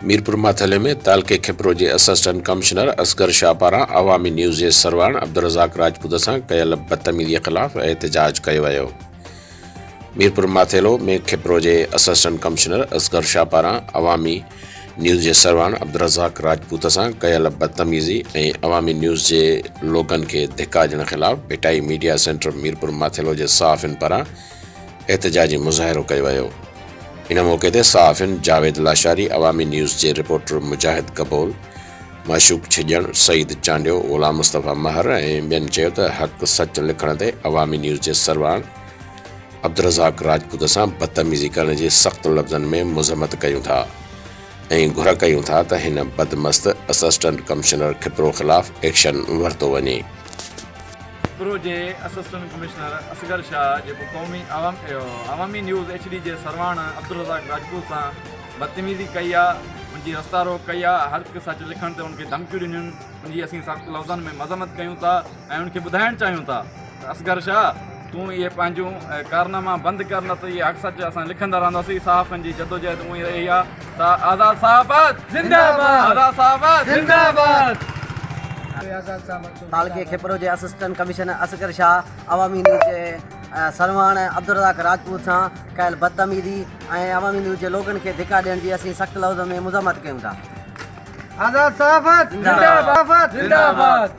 ميرپور ماٿيلو में तालके खिपरो जे assistant commissioner Asghar Shah पारां अवामी न्यूज़ जे सरवाण अब्दुरज़ाक राजपूत सां कयल बदतमीज़ीअ ख़िलाफ़ एहतजाज कयो वियो। मीरपुर माथेलो में खिपरो जे असिस्टेंट कमिश्नर असगर शाह पारां अवामी न्यूज़ जे सरवाण अब्दुरज़ाक राजपूत सां कयल बदतमीज़ी ऐं अवामी न्यूज़ जे लोगन खे धिका ॾियण ख़िलाफ़ भिटाई मीडिया सेंटर मीरपुर माथेलो जे صحافين पारां एहतजाजी मुज़ाहिरो कयो वियो। इन मौक़े ते صحافين जावेद लाशारी, अवामी न्यूज़ जे रिपोर्टर मुजाहिद कबोल, माशूक छिजण, सईद चांडियो, ग़ुलाम मुस्तफ़ा महर ऐं ॿियनि चयो त हक़ सच लिखण ते अवामी न्यूज़ जे सरवाण अब्दुरज़ाक राजपूत सां बदतमीज़ी करण जी सख़्त लफ़्ज़नि में मुज़म्मत कयूं था ऐं घुर कयूं था त हिन बदमस्त असिस्टेंट कमिश्नर खिपरो ख़िलाफ़ एक्शन वरितो वञे। खिपरो जे असिस्टेंट कमिश्नर असगर शाह जेको क़ौमी अवामी न्यूज़ HD जे सरवाण अब्दुरज़ाक राजपूत सां बदतमीज़ी कई आहे, उनजी रस्ता रोक कई आहे, हक़ सच लिखण ते उनखे धमकियूं ॾिनियूं, उनजी असीं सख़्त लफ़्ज़नि में मज़म्मत कयूं था ऐं उनखे ॿुधाइणु चाहियूं था त असगर शाह तूं इहे पंहिंजूं कारनामा बंदि कर, न त इहे हक़ सच असां लिखंदा रहंदासीं। सहाफ़नि जी जदोजहद उहा रही आहे त आज़ाद सहाफ़त ज़िंदाबाद, आज़ाद सहाफ़त ज़िंदाबाद। तालके खिपरो जे असिस्टेंट कमिश्नर असगर शाह अवामी न्यूज़ जे सरवाण अब्दुरज़ाक राजपूत सां कयल बदतमीज़ी ऐं अवामी न्यूज़ जे लोगन खे धिका ॾियण जी असीं सख़्त लफ़्ज़ में मुज़म्मत कयूं था। आज़ाद सहाफ़त ज़िंदाबाद।